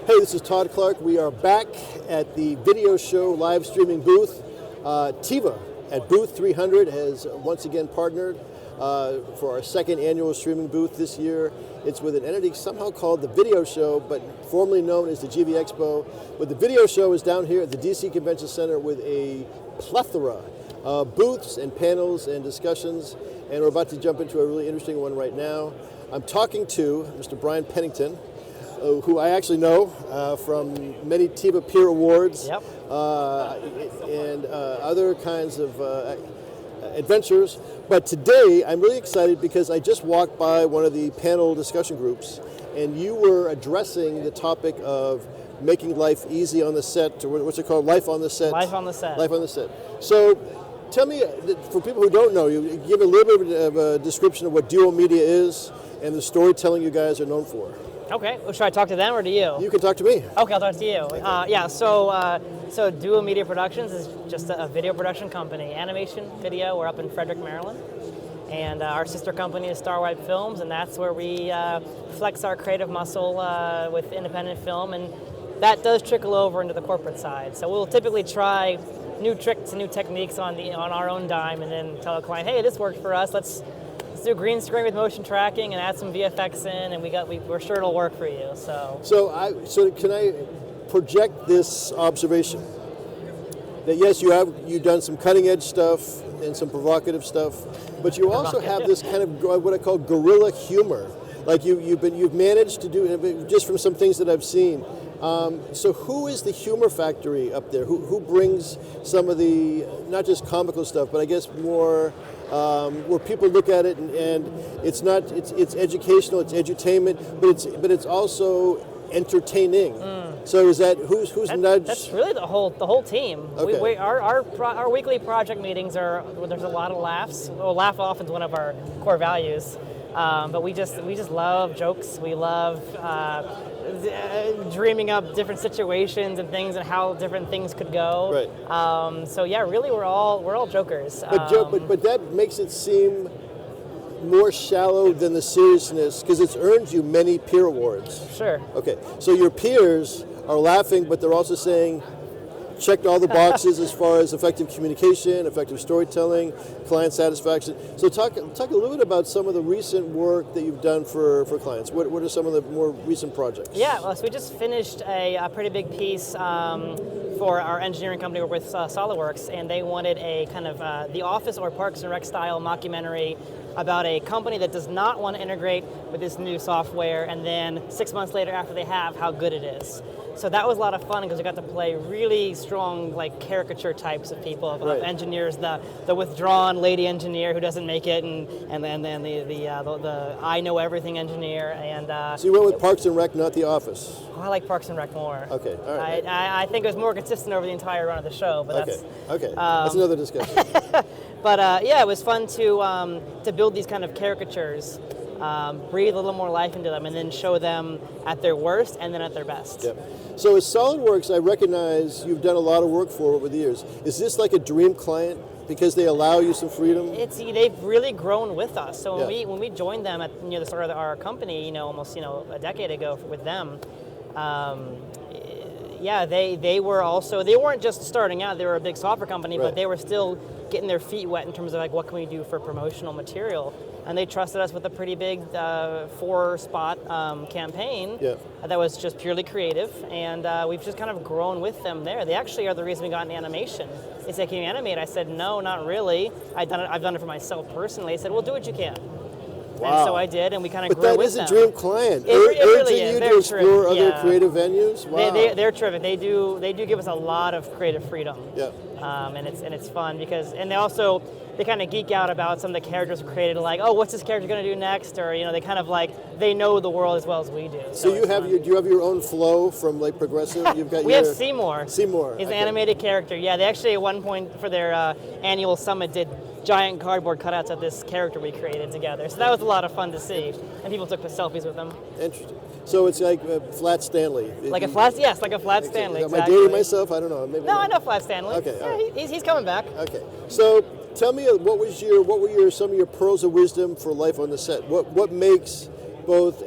Hey, this is Todd Clark. We are back at the video show live streaming booth. TIVA at booth 300 has once again partnered for our second annual streaming booth this year. It's with an entity somehow called the Video Show, but formerly known as the GV Expo. But the Video Show is down here at the DC Convention Center with a plethora of booths and panels and discussions, and we're about to jump into a really interesting one right now. I'm talking to Mr. Brian Pennington, who I actually know from many TIVA Peer Awards. Yep. And other kinds of adventures. But today I'm really excited because I just walked by one of the panel discussion groups, and you were addressing the topic of making life easy on the set, or what's it called? Life on the set. Life on the set. Life on the set. So tell me, for people who don't know you, give a little bit of a description of what Duo Media is and the storytelling you guys are known for. Okay, well, should I talk to them or to you? You can talk to me. Okay, I'll talk to you. So Duo Media Productions is just a video production company, animation, video. We're up in Frederick, Maryland. And our sister company is Starwipe Films, and that's where we flex our creative muscle with independent film, and that does trickle over into the corporate side. So we'll typically try new tricks and new techniques on our own dime, and then tell a client, hey, this worked for us, let's do green screen with motion tracking and add some VFX in, and we're sure it'll work for you. So can I project this observation that yes, you've done some cutting edge stuff and some provocative stuff, but you also have this kind of what I call guerrilla humor. Like you've managed to do, just from some things that I've seen. So who is the humor factory up there? Who brings some of the not just comical stuff, but I guess more where people look at it and it's educational, it's edutainment, but it's also entertaining. So is that who's nudge? That's really the whole team. Okay. Our weekly project meetings there's a lot of laughs. Well, laugh often is one of our core values. But we just love jokes. We love dreaming up different situations and things and how different things could go. Right. So yeah, really we're all jokers. But that makes it seem more shallow than the seriousness, because it's earned you many peer awards. Sure. Okay, so your peers are laughing, but they're also saying, checked all the boxes as far as effective communication, effective storytelling, client satisfaction. So talk a little bit about some of the recent work that you've done for clients. What are some of the more recent projects? Yeah, well, so we just finished a pretty big piece for our engineering company with SolidWorks, and they wanted a kind of The Office or Parks and Rec style mockumentary about a company that does not want to integrate with this new software, and then 6 months later after they have, how good it is. So that was a lot of fun because we got to play really strong, like caricature types of people, of engineers, the withdrawn lady engineer who doesn't make it, and then the I know everything engineer. And so you went with Parks and Rec, not The Office. I like Parks and Rec more. Okay, all right. I think it was more consistent over the entire run of the show, but that's another discussion. But yeah, it was fun to build these kind of caricatures. Breathe a little more life into them, and then show them at their worst and then at their best. Yep. So as SolidWorks, I recognize you've done a lot of work for over the years. Is this like a dream client because they allow you some freedom? They've really grown with us. So when we joined them at the start of our company, almost a decade ago with them. They weren't just starting out. They were a big software company, but they were still getting their feet wet in terms of like what can we do for promotional material. And they trusted us with a pretty big 4-spot campaign that was just purely creative, and we've just kind of grown with them there. They actually are the reason we got into animation. They said, can you animate? I said, no, not really. I've done it for myself personally. They said, well, do what you can. Wow. And so I did, and we kind of grew with them. But that is a dream client. It really is. You They're to explore terrific. other creative venues? Wow. They're terrific. They do give us a lot of creative freedom. Yeah. And it's fun because they kind of geek out about some of the characters we created, like, oh, what's this character going to do next? Or they kind of they know the world as well as we do. So do you have your own flow from like Progressive? You've got we have Seymour. Seymour. He's an animated character. Yeah, they actually at one point for their annual summit did giant cardboard cutouts of this character we created together. So that was a lot of fun to see, and people took selfies with him. Interesting. So it's like Flat Stanley. Like a Flat Stanley. Am I dating myself? I don't know. Maybe no, I know Flat Stanley. Okay. Yeah, he's coming back. Okay. So tell me, what were some of your pearls of wisdom for life on the set? What makes both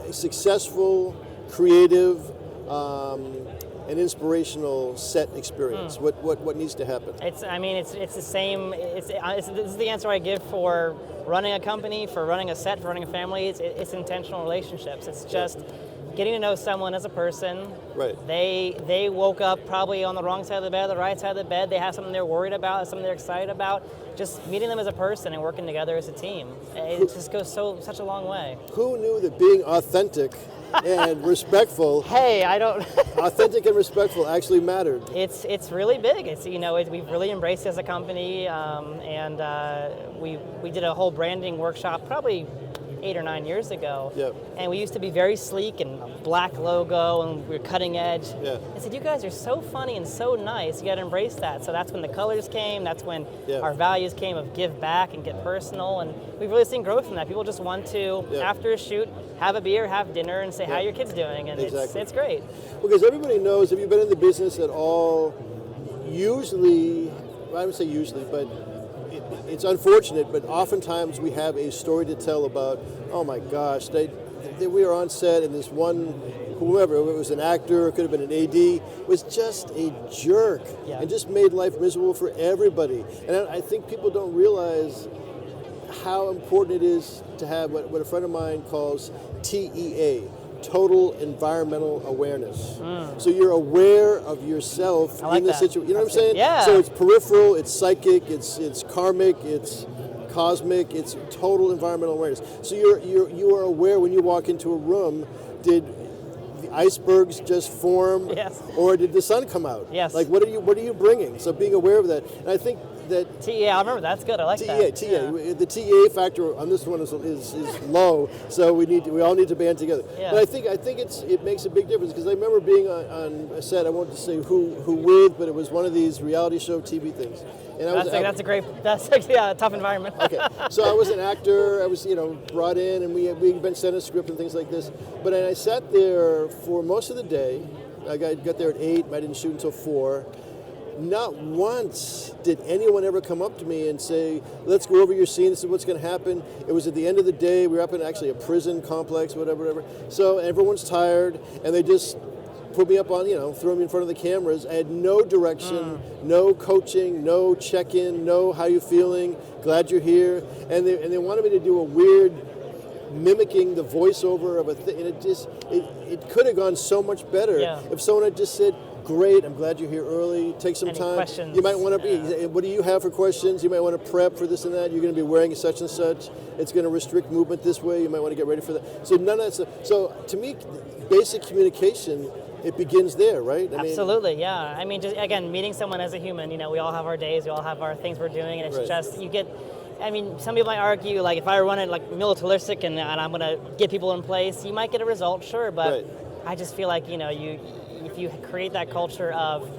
a successful, creative, and inspirational set experience? What needs to happen? It's the same. This is the answer I give for running a company, for running a set, for running a family. It's intentional relationships. It's just getting to know someone as a person. Right. They woke up probably on the wrong side of the bed, the right side of the bed. They have something they're worried about, something they're excited about. Just meeting them as a person and working together as a team. It just goes such a long way. Who knew that being authentic and respectful, Hey, I don't. authentic and respectful actually mattered? It's really big. We've really embraced it as a company, and we did a whole branding workshop probably 8 or 9 years ago. Yep. And we used to be very sleek and a black logo, and we were cutting edge. Yeah. I said, you guys are so funny and so nice. You got to embrace that. So that's when the colors came. That's when our values came of give back and get personal. And we've really seen growth from that. People just want to, after a shoot, have a beer, have dinner, and say how your kid's doing. And it's great. Because everybody knows, if you've been in the business at all, usually, well, I would say usually, but it's unfortunate, but oftentimes we have a story to tell about, oh my gosh, we were on set and this one, whoever, it was an actor, it could have been an AD, was just a jerk and just made life miserable for everybody. And I think people don't realize how important it is to have what a friend of mine calls TEA, total environmental awareness. So you're aware of yourself in the situation. You know what I'm saying? Yeah. So it's peripheral, it's psychic, it's karmic, it's cosmic, it's total environmental awareness. So you are aware when you walk into a room, did the icebergs just form, or did the sun come out? Yes. Like what are you bringing? So being aware of that, and I think that TEA, I remember that's good. I like that. TEA. Yeah. The TEA factor on this one is low, so we all need to band together. Yeah. But I think it makes a big difference, because I remember being on a set. I won't just say who with, but it was one of these reality show TV things. And that's a tough environment. Okay, so I was an actor. I was brought in, and we'd been sent a script and things like this. But I sat there for most of the day. I got there at 8. I didn't shoot until 4. Not once did anyone ever come up to me and say, let's go over your scene, this is what's going to happen. It was at the end of the day. We were up in actually a prison complex, whatever. So everyone's tired, and they just put me up on, throw me in front of the cameras. I had no direction, no coaching, no check-in, no how you feeling, glad you're here. And they wanted me to do a weird mimicking the voiceover of a thing, and it could have gone so much better if someone had just said, great, I'm glad you're here early, take some time. Questions? You might want to what do you have for questions? You might want to prep for this and that. You're going to be wearing such and such. It's going to restrict movement this way. You might want to get ready for that. So none of that stuff. So to me, basic communication, it begins there, right? Absolutely, yeah. I mean, just again, meeting someone as a human, we all have our days, we all have our things we're doing, and it's just, some people might argue, like, if I run it like militaristic and I'm going to get people in place, you might get a result, sure, but I just feel like, if you create that culture of,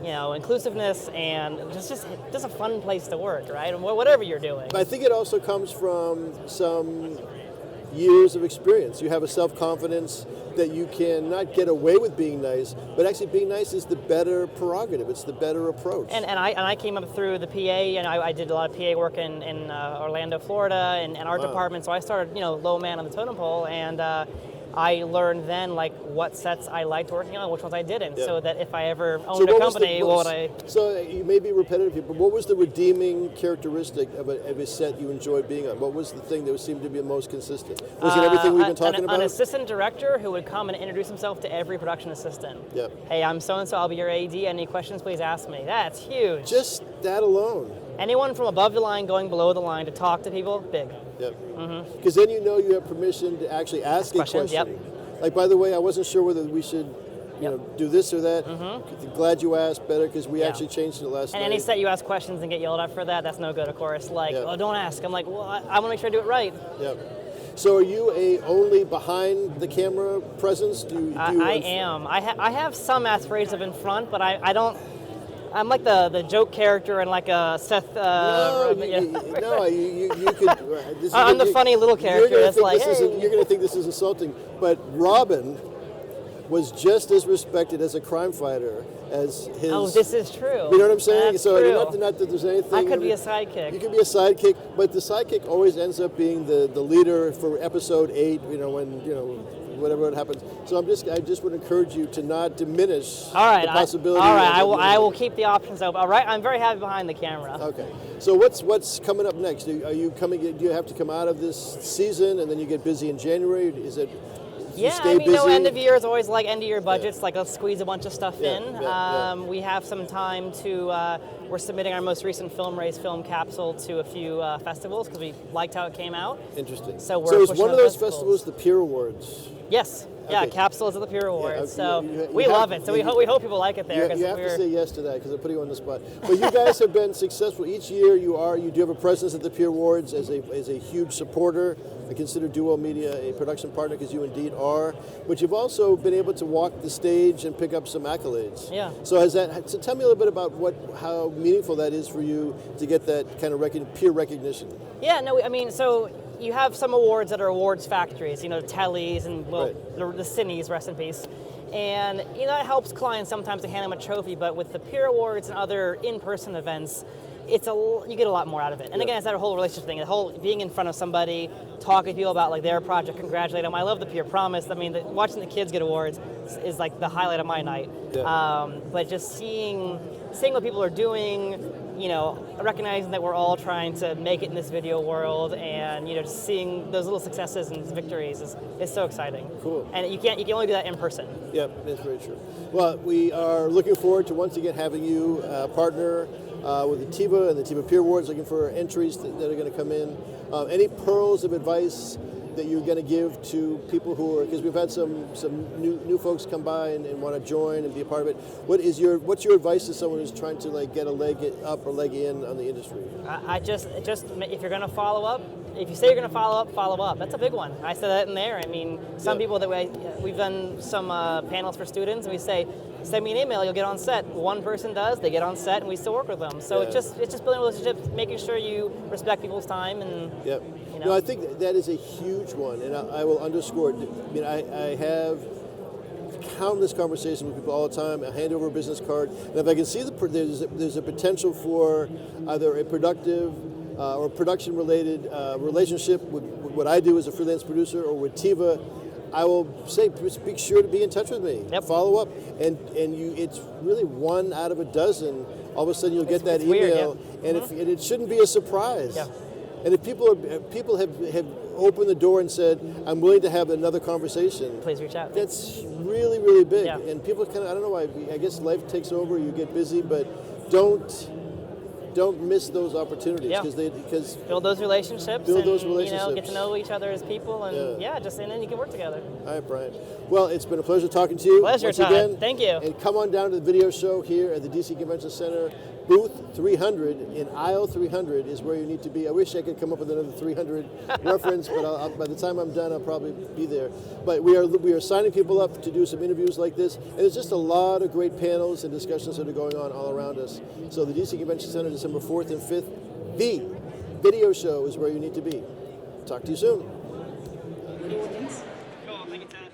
inclusiveness and just a fun place to work, right? And whatever you're doing. But I think it also comes from some years of experience. You have a self-confidence that you can not get away with being nice, but actually being nice is the better prerogative. It's the better approach. And I came up through the PA, and I did a lot of PA work in Orlando, Florida, and art department. So I started, low man on the totem pole, and I learned then what sets I liked working on, which ones I didn't, so that if I ever owned a company, what would I... So you may be repetitive here, but what was the redeeming characteristic of a set you enjoyed being on? What was the thing that seemed to be the most consistent? Was it everything we've been talking about? An assistant director who would come and introduce himself to every production assistant. Yep. Hey, I'm so-and-so, I'll be your AD. Any questions, please ask me. That's huge. Just that alone. Anyone from above the line going below the line to talk to people, big. Yep. Because then you have permission to actually ask a question. Yep. Like, by the way, I wasn't sure whether we should do this or that. Glad you asked, better, because we actually changed it last night. And any set you ask questions and get yelled at for that's no good, of course. Like, oh, don't ask. I'm like, well, I want to make sure I do it right. Yep. So are you a only behind the camera presence? I am. I have some aspirations of in front, but I don't. I'm like the joke character and like a Seth. You could. I'm the funny little character. That's like, you're going to think this is insulting, but Robin was just as respected as a crime fighter as his. Oh, this is true. You know what I'm saying? That's so true. not that there's anything. I could be a sidekick. You could be a sidekick, but the sidekick always ends up being the leader for episode 8. When whatever happens. So I just would encourage you to not diminish the possibility. All right, I will keep the options open. All right, I'm very happy behind the camera. Okay. So what's coming up next? Are you coming? Do you have to come out of this season and then you get busy in January? Is it? Yeah, stay busy? end of year is always like end of year budgets. Like let's squeeze a bunch of stuff in. We have some time to. We're submitting our most recent film race film capsule to a few festivals because we liked how it came out. Interesting. So it's one of those festivals, the Peer Awards. Yes. Yeah, Okay. capsules of the Peer Awards. Yeah, so you we love it. So we hope people like it there. You have to say yes to that because I'm putting you on the spot. But you guys have been successful each year. You do have a presence at the Peer Awards as a huge supporter. I consider Duo Media a production partner because you indeed are. But you've also been able to walk the stage and pick up some accolades. Yeah. So so tell me a little bit about how meaningful that is for you to get that kind of peer recognition. Yeah. No. So. You have some awards that are awards factories, Tellys and the Cinnes, rest in peace. And that helps clients sometimes to hand them a trophy, but with the peer awards and other in-person events, you get a lot more out of it. And again, it's that whole relationship thing, the whole being in front of somebody, talking to people about like their project, congratulate them. I love the Peer Promise. Watching the kids get awards is like the highlight of my night. Yeah. But just seeing what people are doing, recognizing that we're all trying to make it in this video world, and just seeing those little successes and victories is so exciting. Cool. And you can only do that in person. Yep, that's very true. Well, we are looking forward to once again having you partner with the TIVA and the TIVA Peer Awards, looking for entries that are going to come in. Any pearls of advice that you're going to give to people because we've had some new folks come by and want to join and be a part of it. What's your advice to someone who's trying to get a leg up or leg in on the industry? I just if you're going to follow up, if you say you're going to follow up. That's a big one. I said that in there. Some people that we've done some panels for students, and we say, send me an email, you'll get on set. One person does, they get on set, and we still work with them. So it's just building relationships, making sure you respect people's time, and No, I think that is a huge one, and I will underscore it. I have countless conversations with people all the time. I hand over a business card, and if I can see there's a potential for either a productive or production-related relationship with what I do as a freelance producer or with TIVA, I will say, be sure to be in touch with me. Yep. Follow up, and it's really 1 out of a dozen. All of a sudden, you'll get that email, weird, and it shouldn't be a surprise. Yeah. And if people have opened the door and said, "I'm willing to have another conversation," please reach out. That's really, really big. Yeah. And people I don't know why. I guess life takes over. You get busy, but don't miss those opportunities because build those relationships. Get to know each other as people, and and then you can work together. All right, Brian. Well, it's been a pleasure talking to you. Pleasure, once Todd. again. Thank you. And come on down to the video show here at the DC Convention Center. Booth 300 in aisle 300 is where you need to be. I wish I could come up with another 300 reference, but by the time I'm done, I'll probably be there. But we are signing people up to do some interviews like this, and there's just a lot of great panels and discussions that are going on all around us. So the DC Convention Center, December 4th and 5th, the video show is where you need to be. Talk to you soon. Cool, thank you, Ted.